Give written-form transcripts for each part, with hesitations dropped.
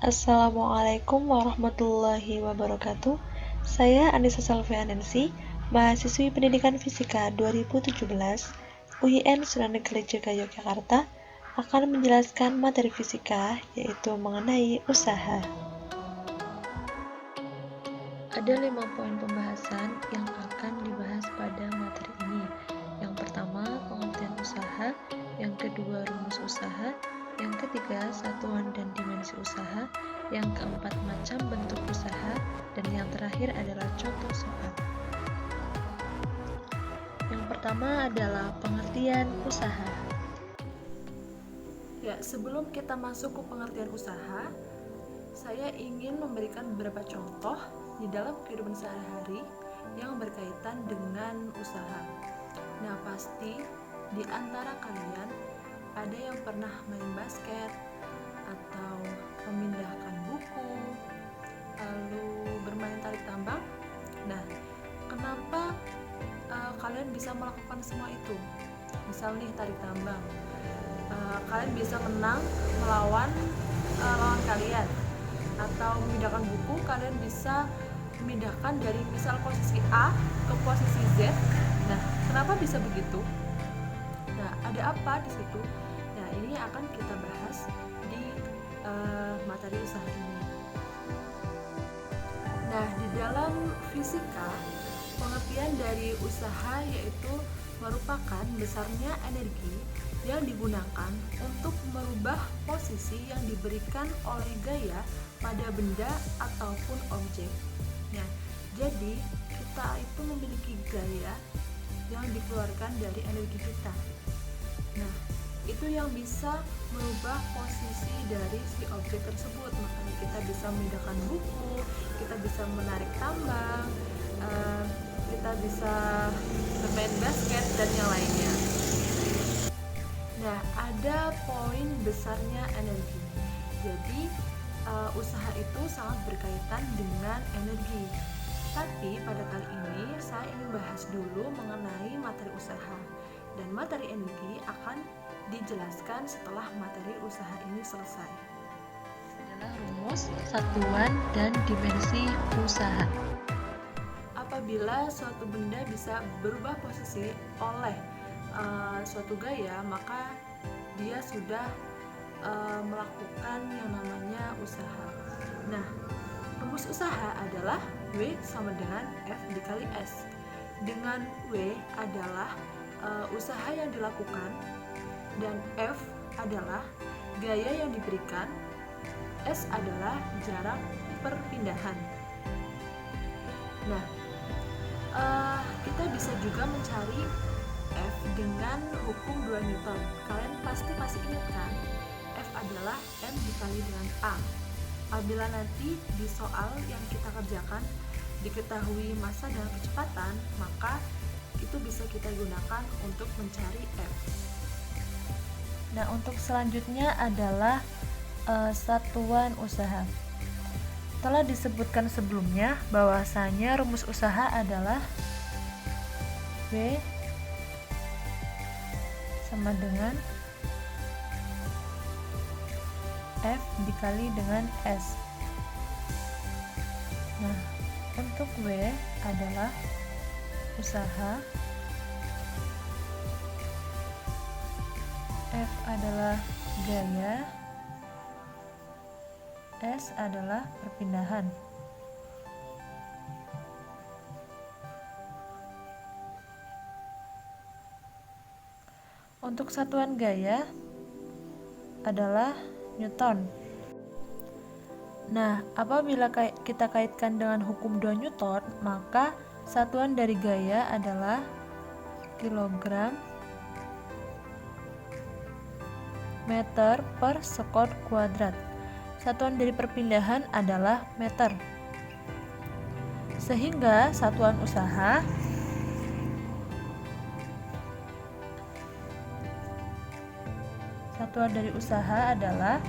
Assalamualaikum warahmatullahi wabarakatuh. Saya Anissa Salvianensi, mahasiswi Pendidikan Fisika 2017 UIN Sunan Kalijaga Yogyakarta, akan menjelaskan materi fisika, yaitu mengenai usaha. Ada 5 poin pembahasan yang akan dibahas pada materi ini. Yang pertama, pengertian usaha. Yang kedua, rumus usaha. Yang ketiga, satuan dan dimensi usaha. Yang keempat, macam bentuk usaha. Dan yang terakhir adalah contoh soal. Yang pertama adalah pengertian usaha. Ya, sebelum kita masuk ke pengertian usaha, saya ingin memberikan beberapa contoh di dalam kehidupan sehari-hari yang berkaitan dengan usaha. Nah, pasti di antara kalian ada yang pernah main basket atau memindahkan buku, lalu bermain tarik tambang. Nah, kenapa kalian bisa melakukan semua itu? Misal nih tarik tambang, kalian bisa menang melawan lawan kalian, atau memindahkan buku, kalian bisa memindahkan dari misal posisi A ke posisi Z. Nah, kenapa bisa begitu? Nah, ada apa di situ? Nah, ini akan kita bahas di materi usaha ini. Nah, di dalam fisika, pengertian dari usaha yaitu merupakan besarnya energi yang digunakan untuk merubah posisi yang diberikan oleh gaya pada benda ataupun objek. Nah, jadi kita itu memiliki gaya yang dikeluarkan dari energi kita. Nah, itu yang bisa merubah posisi dari si objek tersebut. Makanya kita bisa memindahkan buku, kita bisa menarik tambang, kita bisa bermain basket dan yang lainnya. Nah, ada poin besarnya energi. Jadi usaha itu sangat berkaitan dengan energi. Tapi pada kali ini saya ingin bahas dulu mengenai materi usaha. Dan materi energi akan dijelaskan setelah materi usaha ini selesai. Adalah rumus, satuan, dan dimensi usaha. Apabila suatu benda bisa berubah posisi oleh suatu gaya, maka dia sudah melakukan yang namanya usaha. Nah, rumus usaha adalah W sama dengan F dikali S. Dengan W adalah usaha yang dilakukan, dan F adalah gaya yang diberikan, S adalah jarak perpindahan. Nah, kita bisa juga mencari F dengan hukum 2 Newton. Kalian pasti masih ingat kan? F adalah M dikali dengan A. Apabila nanti di soal yang kita kerjakan diketahui massa dan kecepatan, maka itu bisa kita gunakan untuk mencari F. Nah, untuk selanjutnya adalah satuan usaha. Telah disebutkan sebelumnya bahwasanya rumus usaha adalah W sama dengan F dikali dengan S. Nah, untuk W adalah usaha, F adalah gaya, S adalah perpindahan. Untuk satuan gaya adalah Newton. Nah, apabila kita kaitkan dengan hukum 2 Newton, maka satuan dari gaya adalah kilogram meter per sekon kuadrat. Satuan dari perpindahan adalah meter. Sehingga satuan dari usaha adalah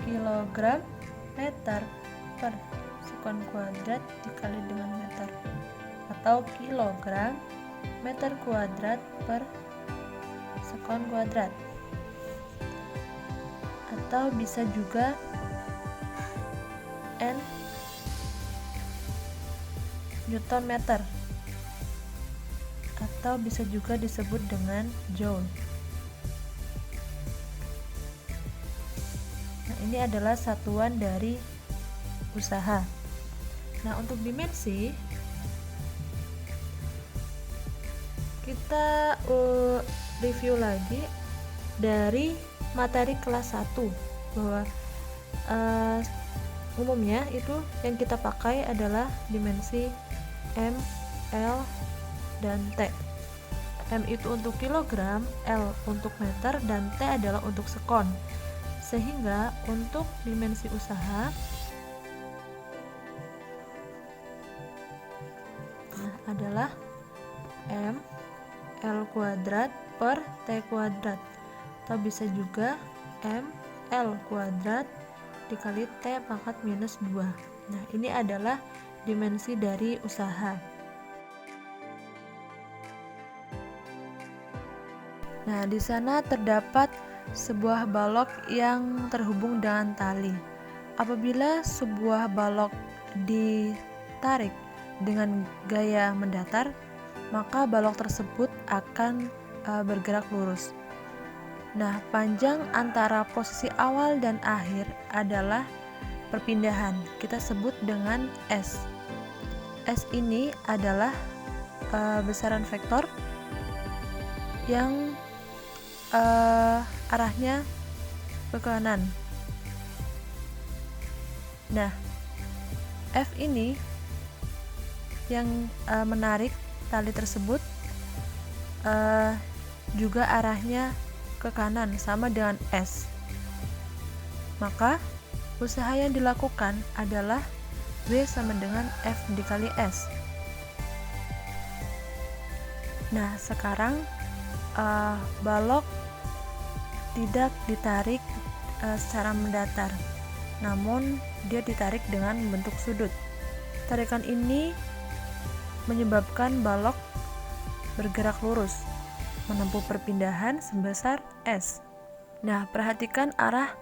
kilogram meter per sekon kuadrat dikali dengan meter, atau kilogram meter kuadrat per sekon kuadrat, atau bisa juga N Newton meter, atau bisa juga disebut dengan joule. Nah, ini adalah satuan dari usaha. Nah, untuk dimensi kita review lagi dari materi kelas 1 bahwa umumnya itu yang kita pakai adalah dimensi M, L, dan T. M itu untuk kilogram, L untuk meter, dan T adalah untuk sekon. Sehingga untuk dimensi usaha adalah M L kuadrat per T kuadrat, atau bisa juga M L kuadrat dikali T pangkat minus 2. Nah, ini adalah dimensi dari usaha. Nah, di sana terdapat sebuah balok yang terhubung dengan tali. Apabila sebuah balok ditarik dengan gaya mendatar, maka balok tersebut akan bergerak lurus. Nah, panjang antara posisi awal dan akhir adalah perpindahan. Kita sebut dengan S. S ini adalah besaran vektor yang arahnya ke kanan. Nah, F ini yang menarik tali tersebut juga arahnya ke kanan sama dengan S. Maka usaha yang dilakukan adalah W sama dengan F dikali S. Nah, sekarang balok tidak ditarik secara mendatar, namun dia ditarik dengan bentuk sudut. Tarikan ini menyebabkan balok bergerak lurus, menempuh perpindahan sebesar S. Nah, perhatikan arah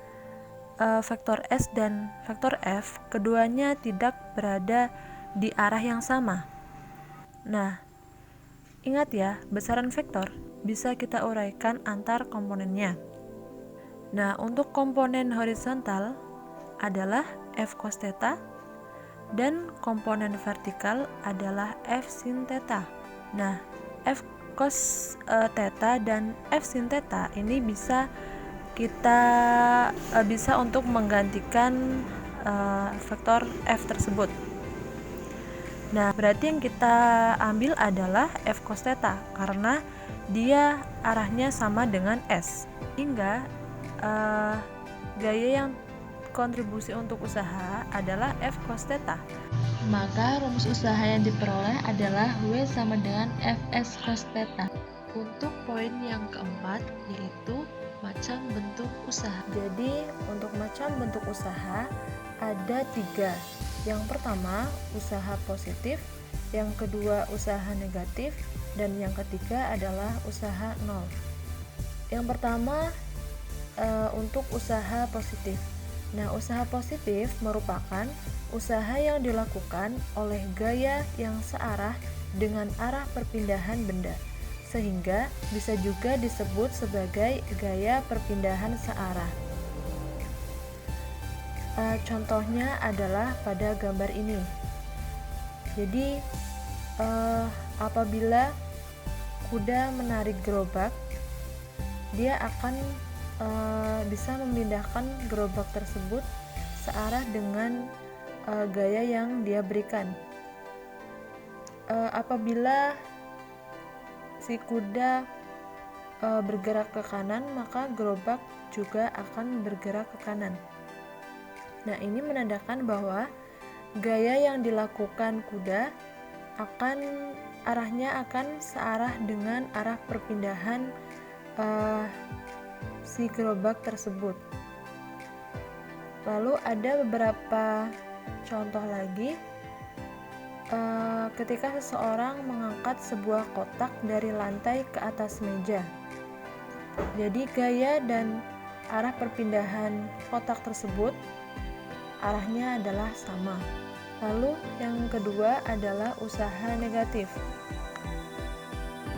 vektor S dan vektor F, keduanya tidak berada di arah yang sama. Nah, ingat ya, besaran vektor bisa kita uraikan antar komponennya. Nah, untuk komponen horizontal adalah F cos theta dan komponen vertikal adalah F sin theta. Nah, F cos theta dan F sin theta ini bisa untuk menggantikan vektor F tersebut. Nah, berarti yang kita ambil adalah F cos theta karena dia arahnya sama dengan S. Hingga gaya yang kontribusi untuk usaha adalah F cos theta. Maka rumus usaha yang diperoleh adalah W sama dengan Fs cos theta. Untuk poin yang keempat yaitu macam bentuk usaha. Jadi untuk macam bentuk usaha ada 3. Yang pertama usaha positif, yang kedua usaha negatif, dan yang ketiga adalah usaha nol. Yang pertama untuk usaha positif. Nah, usaha positif merupakan usaha yang dilakukan oleh gaya yang searah dengan arah perpindahan benda, sehingga bisa juga disebut sebagai gaya perpindahan searah. Contohnya adalah pada gambar ini. Jadi apabila kuda menarik gerobak, dia akan bisa memindahkan gerobak tersebut searah dengan gaya yang dia berikan. Apabila si kuda bergerak ke kanan, maka gerobak juga akan bergerak ke kanan. Nah, ini menandakan bahwa gaya yang dilakukan kuda arahnya akan searah dengan arah perpindahan si gerobak tersebut. Lalu ada beberapa contoh lagi. Ketika seseorang mengangkat sebuah kotak dari lantai ke atas meja. Jadi gaya dan arah perpindahan kotak tersebut arahnya adalah sama. Lalu yang kedua adalah usaha negatif.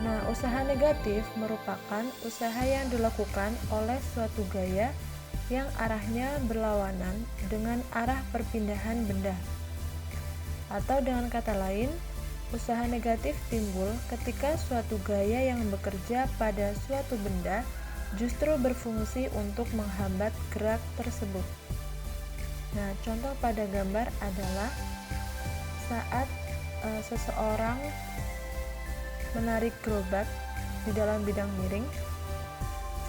Nah, usaha negatif merupakan usaha yang dilakukan oleh suatu gaya yang arahnya berlawanan dengan arah perpindahan benda. Atau dengan kata lain, usaha negatif timbul ketika suatu gaya yang bekerja pada suatu benda justru berfungsi untuk menghambat gerak tersebut. Nah, contoh pada gambar adalah saat seseorang menarik gerobak di dalam bidang miring.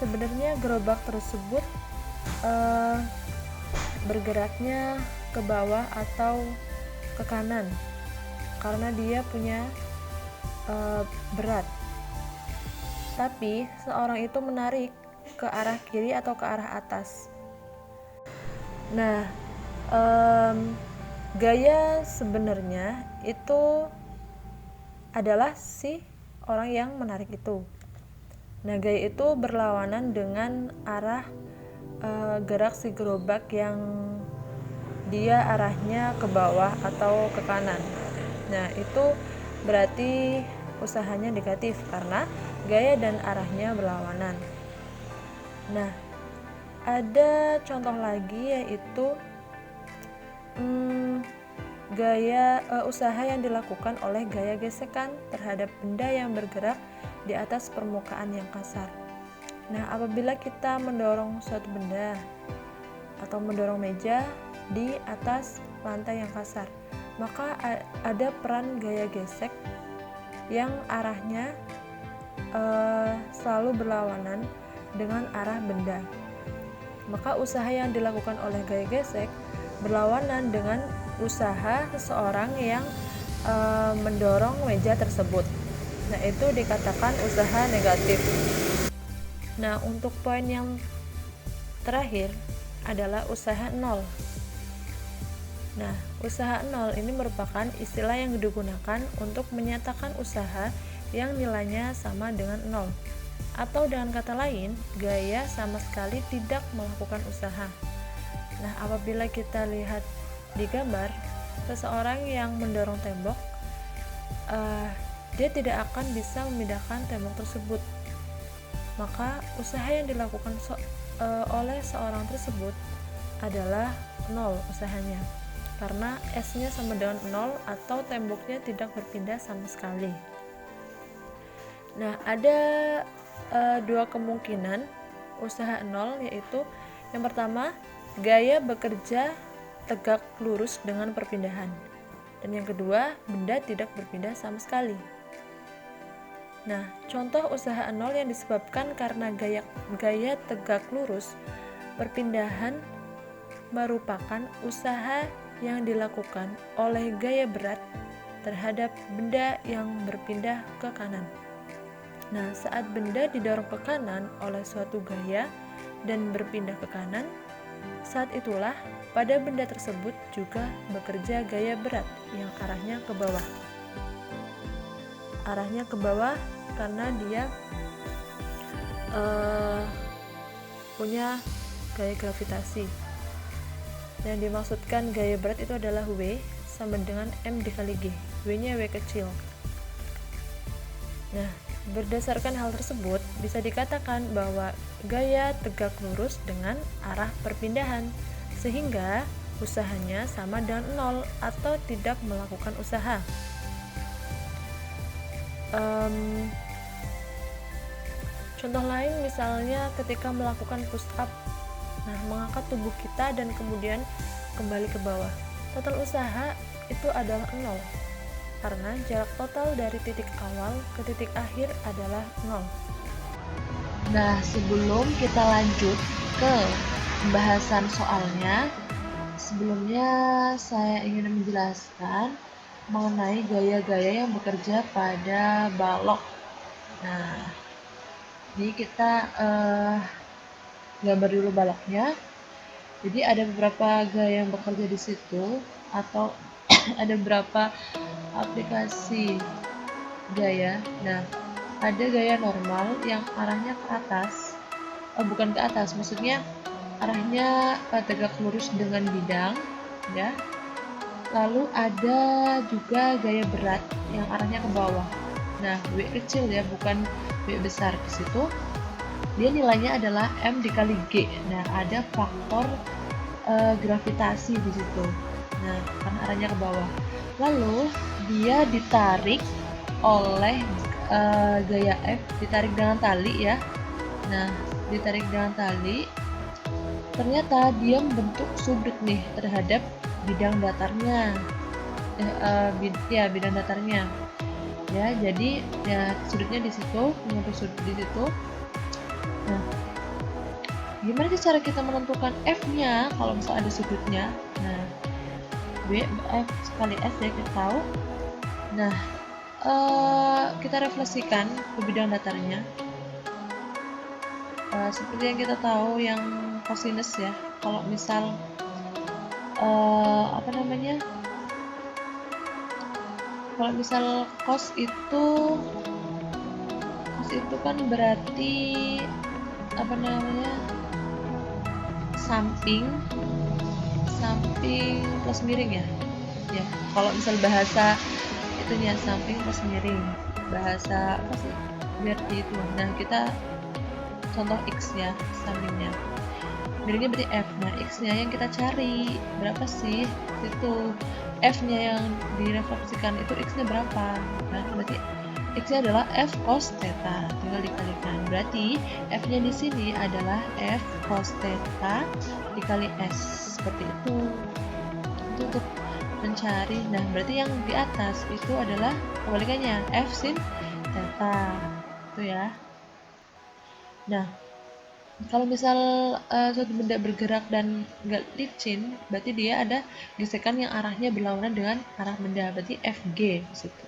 Sebenarnya gerobak tersebut bergeraknya ke bawah atau ke kanan karena dia punya berat. Tapi seorang itu menarik ke arah kiri atau ke arah atas. Nah, gaya sebenarnya itu adalah si orang yang menarik itu. Nah, gaya itu berlawanan dengan arah gerak si gerobak yang dia arahnya ke bawah atau ke kanan. Nah, itu berarti usahanya negatif karena gaya dan arahnya berlawanan. Nah, ada contoh lagi yaitu usaha yang dilakukan oleh gaya gesekan terhadap benda yang bergerak di atas permukaan yang kasar. Nah, apabila kita mendorong suatu benda atau mendorong meja di atas lantai yang kasar, maka ada peran gaya gesek yang arahnya selalu berlawanan dengan arah benda. Maka usaha yang dilakukan oleh gaya gesek berlawanan dengan usaha seseorang yang mendorong meja tersebut. Nah, itu dikatakan usaha negatif. Nah, untuk poin yang terakhir adalah usaha nol. Nah, usaha nol ini merupakan istilah yang digunakan untuk menyatakan usaha yang nilainya sama dengan nol. Atau dengan kata lain, gaya sama sekali tidak melakukan usaha. Nah, apabila kita lihat di gambar, seseorang yang mendorong tembok, dia tidak akan bisa memindahkan tembok tersebut. Maka usaha yang dilakukan oleh seorang tersebut adalah nol usahanya, karena S-nya sama dengan nol atau temboknya tidak berpindah sama sekali. Nah, ada dua kemungkinan usaha nol, yaitu yang pertama, gaya bekerja tegak lurus dengan perpindahan, dan yang kedua, benda tidak berpindah sama sekali. Nah, contoh usaha nol yang disebabkan karena gaya tegak lurus perpindahan merupakan usaha yang dilakukan oleh gaya berat terhadap benda yang berpindah ke kanan. Nah, saat benda didorong ke kanan oleh suatu gaya dan berpindah ke kanan, saat itulah pada benda tersebut juga bekerja gaya berat yang arahnya ke bawah. Arahnya ke bawah karena dia punya gaya gravitasi. Yang dimaksudkan gaya berat itu adalah W sama dengan M dikali G. W-nya W kecil. Nah, berdasarkan hal tersebut, bisa dikatakan bahwa gaya tegak lurus dengan arah perpindahan, sehingga usahanya sama dengan nol atau tidak melakukan usaha. Contoh lain misalnya ketika melakukan push up, nah, mengangkat tubuh kita dan kemudian kembali ke bawah. Total usaha itu adalah nol, karena jarak total dari titik awal ke titik akhir adalah nol. Nah, sebelum kita lanjut ke pembahasan soalnya, sebelumnya saya ingin menjelaskan mengenai gaya-gaya yang bekerja pada balok. Nah, ini kita gambar dulu baloknya. Jadi ada beberapa gaya yang bekerja di situ, atau ada beberapa aplikasi gaya. Nah, ada gaya normal yang arahnya ke atas, bukan ke atas, maksudnya arahnya tegak lurus dengan bidang, ya. Lalu ada juga gaya berat yang arahnya ke bawah. Nah, W kecil ya, bukan W besar. Di situ dia nilainya adalah M dikali G. Nah, ada faktor gravitasi di situ. Nah, karena arahnya ke bawah. Lalu dia ditarik oleh gaya F, ditarik dengan tali ya. Nah, ditarik dengan tali, ternyata dia membentuk sudut nih terhadap bidang datarnya. Bidang datarnya. Ya, jadi ya sudutnya di situ, membentuk sudut di situ. Nah, gimana sih cara kita menentukan F-nya kalau misalnya ada sudutnya? Nah, F kali S ya kita tahu. Nah, kita refleksikan ke bidang datarnya. Seperti yang kita tahu yang kosinus ya, kalau misal kalau misal cos itu kan berarti samping plus miring ya. Ya, kalau misal bahasa itunya samping plus miring, bahasa apa sih berarti itu. Nah, kita contoh X ya, sampingnya miringnya berarti F. Nah, X nya yang kita cari berapa sih, itu F nya yang direfleksikan itu X nya berapa. Nah, berarti X nya adalah F cos theta, tinggal dikalikan. Berarti F nya di sini adalah F cos theta dikali S, seperti itu untuk mencari. Nah, berarti yang di atas itu adalah kebalikannya, F sin theta itu ya. Nah, kalau misal suatu benda bergerak dan nggak licin, berarti dia ada gesekan yang arahnya berlawanan dengan arah benda, berarti FG di situ.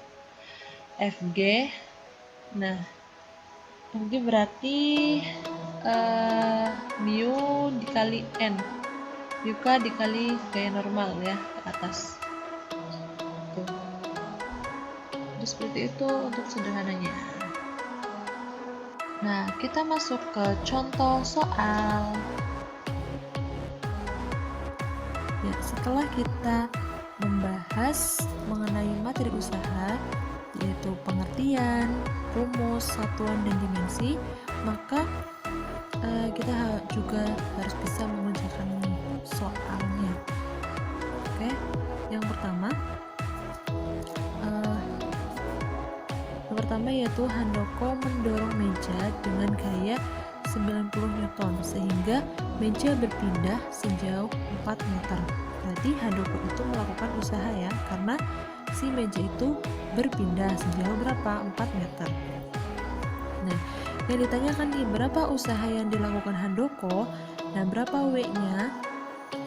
FG. Nah, FG berarti mu dikali n, K dikali gaya normal ya ke atas. Tuh. Jadi seperti itu untuk sederhananya. Nah, kita masuk ke contoh soal. Ya, setelah kita membahas mengenai materi usaha, yaitu pengertian, rumus, satuan, dan dimensi, maka kita juga harus bisa mengerjakan soalnya. Oke, yang pertama yaitu Handoko mendorong meja dengan gaya 90 Newton sehingga meja berpindah sejauh 4 meter. Berarti Handoko itu melakukan usaha ya, karena si meja itu berpindah sejauh berapa? 4 meter. Nah, yang ditanyakan nih, berapa usaha yang dilakukan Handoko? Nah, berapa W-nya?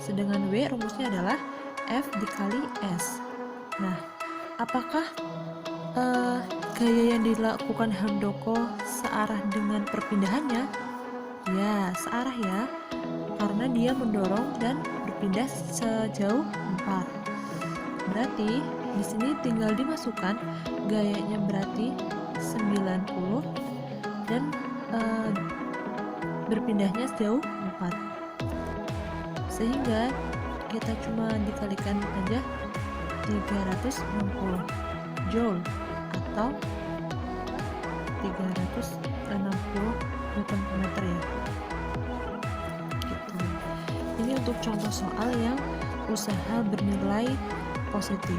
Sedangkan W rumusnya adalah F dikali S. Nah, apakah gaya yang dilakukan Handoko searah dengan perpindahannya? Ya, searah ya, karena dia mendorong dan berpindah sejauh 4. Berarti di sini tinggal dimasukkan gayanya, berarti 90 dan berpindahnya sejauh 4. Sehingga kita cuma dikalikan aja 360 Joule atau 360 Newton per meter ya. Gitu. Ini untuk contoh soal yang usaha bernilai positif.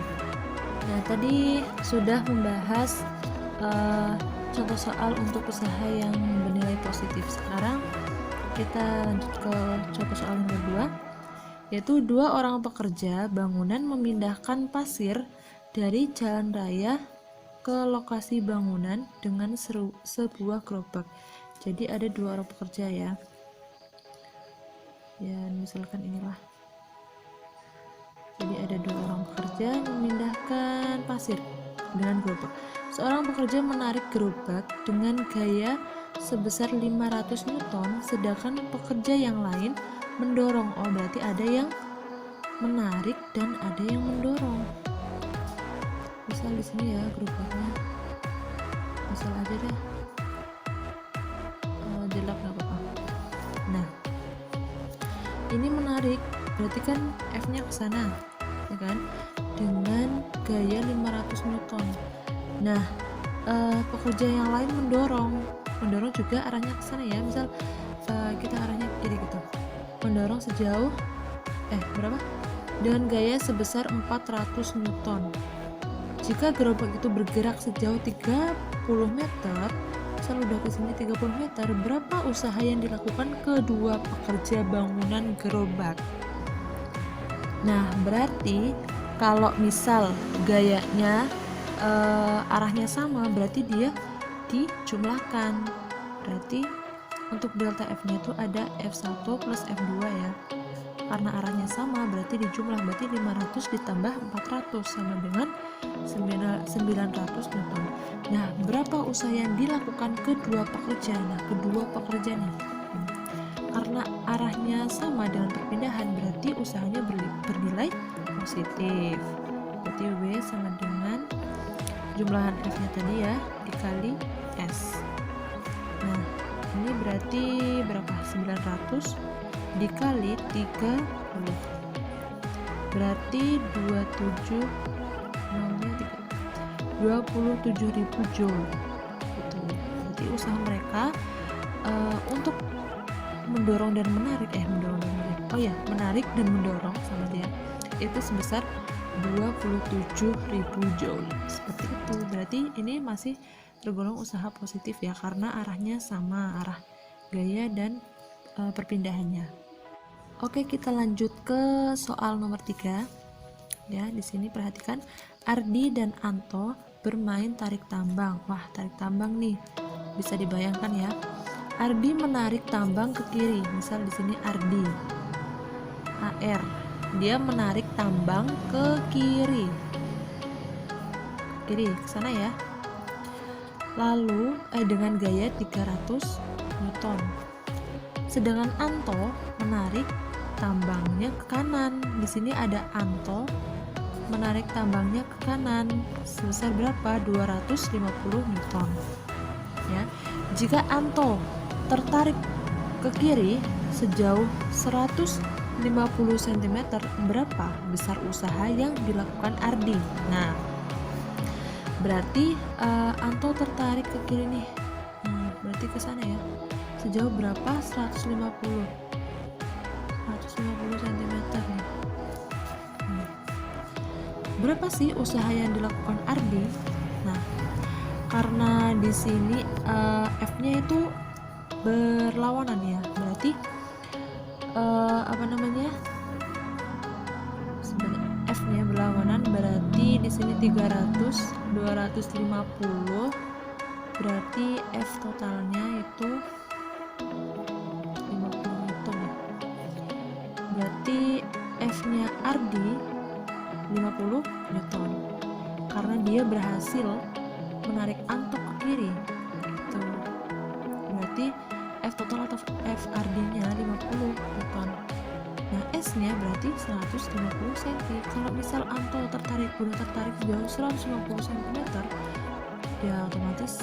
Nah, tadi sudah membahas contoh soal untuk usaha yang bernilai positif. Sekarang kita lanjut ke contoh soal yang kedua, yaitu 2 orang pekerja bangunan memindahkan pasir dari jalan raya ke lokasi bangunan dengan sebuah gerobak. Jadi ada 2 orang pekerja ya. Ya, misalkan inilah. Jadi ada 2 orang pekerja memindahkan pasir dengan gerobak. Seorang pekerja menarik gerobak dengan gaya sebesar 500 Newton, sedangkan pekerja yang lain mendorong. Oh, berarti ada yang menarik dan ada yang mendorong. Misal di sini ya gerobaknya, misal aja deh jelek nggak apa-apa. ini menarik, berarti kan F-nya ke sana, ya kan? Dengan gaya 500 Newton. Nah, pekerja yang lain mendorong juga arahnya ke sana ya. Misal kita arahnya ke kiri gitu. Mendorong sejauh berapa? Dengan gaya sebesar 400 Newton. Jika gerobak itu bergerak sejauh 30 meter, misal udah ke sini 30 meter, berapa usaha yang dilakukan kedua pekerja bangunan gerobak? Nah, berarti kalau misal gayanya arahnya sama, berarti dia dijumlahkan. Berarti untuk delta F-nya itu ada F1 plus F2 ya. Karena arahnya sama, berarti dijumlah, berarti 500 ditambah 400 sama dengan 900 Newton. Nah, berapa usaha yang dilakukan kedua pekerja? Nah, kedua pekerja nih, karena arahnya sama dengan perpindahan, berarti usahanya bernilai positif. Berarti W sama dengan jumlahan F-nya tadi ya, dikali S. Nah, ini berarti berapa? 900 dikali 30, berarti 27.000 joule gitu. Jadi usaha mereka untuk mendorong dan menarik menarik dan mendorong sama dia itu sebesar 27.000 joule seperti itu. Berarti ini masih tergolong usaha positif ya, karena arahnya sama, arah gaya dan perpindahannya. Oke, kita lanjut ke soal nomor 3 ya. Di sini perhatikan, Ardi dan Anto bermain tarik tambang. Wah, tarik tambang nih, bisa dibayangkan ya. Ardi menarik tambang ke kiri, misal di sini Ardi AR, dia menarik tambang ke kiri ke sana ya. Lalu dengan gaya 300 Newton. Sedangkan Anto menarik tambangnya ke kanan. Di sini ada Anto menarik tambangnya ke kanan sebesar berapa? 250 Newton. Ya. Jika Anto tertarik ke kiri sejauh 150 cm, berapa besar usaha yang dilakukan Ardi? Nah, berarti Anto tertarik ke kiri nih. Berarti ke sana ya. Sejauh berapa? 150 cm nih. Berapa sih usaha yang dilakukan Ardi? Nah, karena di sini F-nya itu berlawanan ya, berarti F-nya berlawanan, berarti di sini 300, 250, berarti F totalnya itu 50 Newton ya. Berarti F-nya Ardi 50 Newton karena dia berhasil menarik Anto ke kiri gitu. Berarti F total atau F Ardi-nya 50 Newton. Nah, S-nya berarti 150 cm. Kalau misal Anto udah tertarik jauh 150 cm, ya otomatis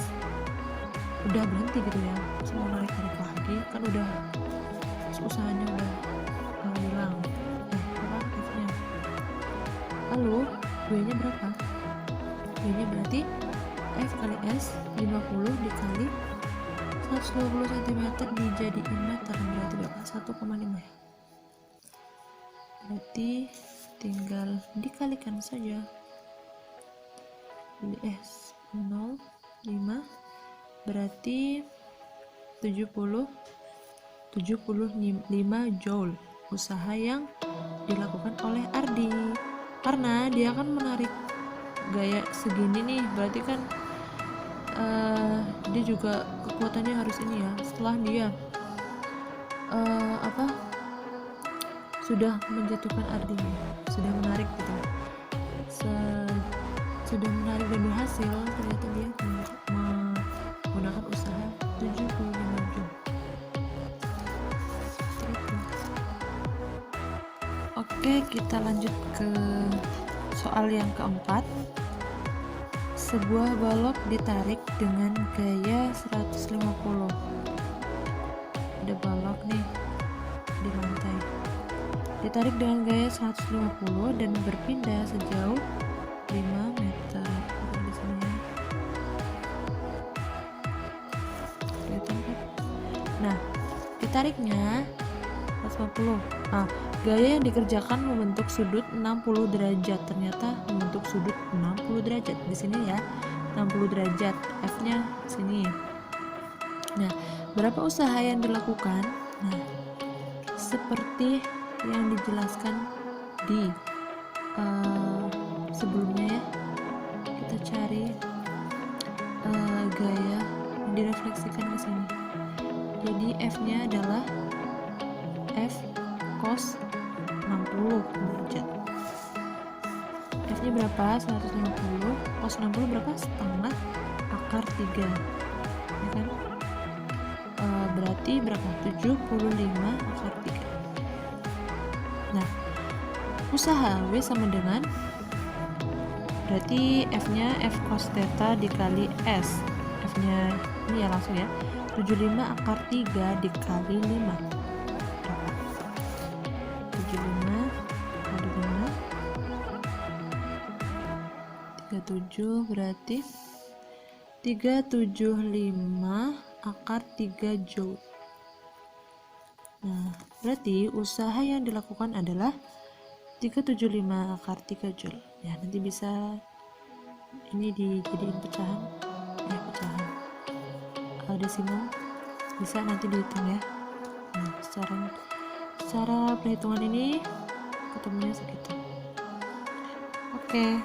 udah berhenti gitu ya. Semua narik lagi kan udah usahanya udah hilang. F-nya. Lalu W-nya berapa? W-nya berarti F kali S 50 dikali 120 cm dijadiin meter, berarti berapa? 1,5 ya. Berarti tinggal dikalikan saja. S 0,5 berarti 75 joule usaha yang dilakukan oleh Ardi. Karena dia kan menarik gaya segini nih, berarti kan dia juga kekuatannya harus ini ya. Setelah dia sudah menjatuhkan Ardi, sudah menarik gitu, sudah menarik dan berhasil, ternyata dia menggunakan usaha 75 joule. Oke, kita lanjut ke soal yang keempat. Sebuah balok ditarik dengan gaya 150. Ada balok nih di lantai. Ditarik dengan gaya 150 dan berpindah sejauh 5 meter. Di sini ya. Kelihatan kan? Nah, ditariknya 150. Nah, gaya yang dikerjakan membentuk sudut 60 derajat. Ternyata membentuk sudut 60 derajat. Di sini ya, 60 derajat. F-nya sini. Nah, berapa usaha yang dilakukan? Nah, seperti yang dijelaskan di sebelumnya ya, kita cari gaya yang direfleksikan ke sini. Jadi F-nya adalah F cos 60 derajat. F-nya berapa? 150. Cos 60 berapa? Setengah akar 3. Ya kan? Berarti berapa? 75 akar 3. Nah, usaha W sama dengan, berarti F-nya F cos theta dikali S. F-nya ini ya langsung ya, 75 akar 3 dikali 5. Berapa? 75 kali 5 37, berarti 375 akar 3 joule. Nah, berarti usaha yang dilakukan adalah 375 akar 3 joule. Ya, nanti bisa ini dijadiin pecahan. Ya, pecahan. Desimal bisa nanti dihitung ya. Nah, secara perhitungan ini ketemunya segitu. Oke,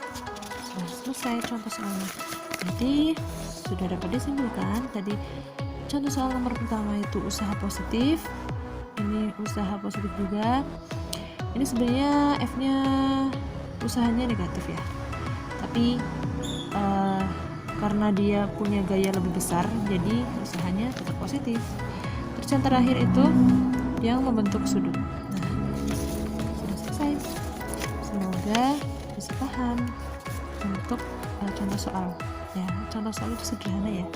sudah selesai contoh soalnya. Jadi sudah dapat disimpulkan tadi contoh soal nomor pertama itu usaha positif. Ini usaha positif juga. Ini sebenarnya F-nya usahanya negatif ya. Tapi karena dia punya gaya lebih besar, jadi usahanya tetap positif. Terus yang terakhir itu yang membentuk sudut. Nah, sudah selesai. Semoga bisa paham untuk contoh soal. Ya, contoh soal itu sederhana ya.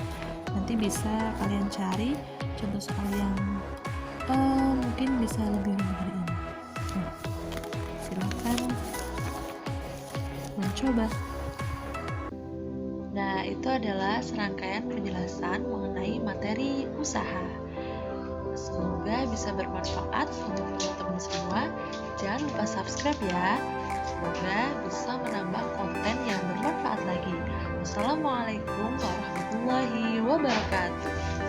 Nanti bisa kalian cari contoh soal yang mungkin bisa lebih mudah dari ini. Nah, silakan mencoba. Nah, itu adalah serangkaian penjelasan mengenai materi usaha. Semoga bisa bermanfaat untuk teman-teman semua. Jangan lupa subscribe ya. Semoga bisa menambah konten yang bermanfaat lagi. Wassalamualaikum warahmatullahi wabarakatuh.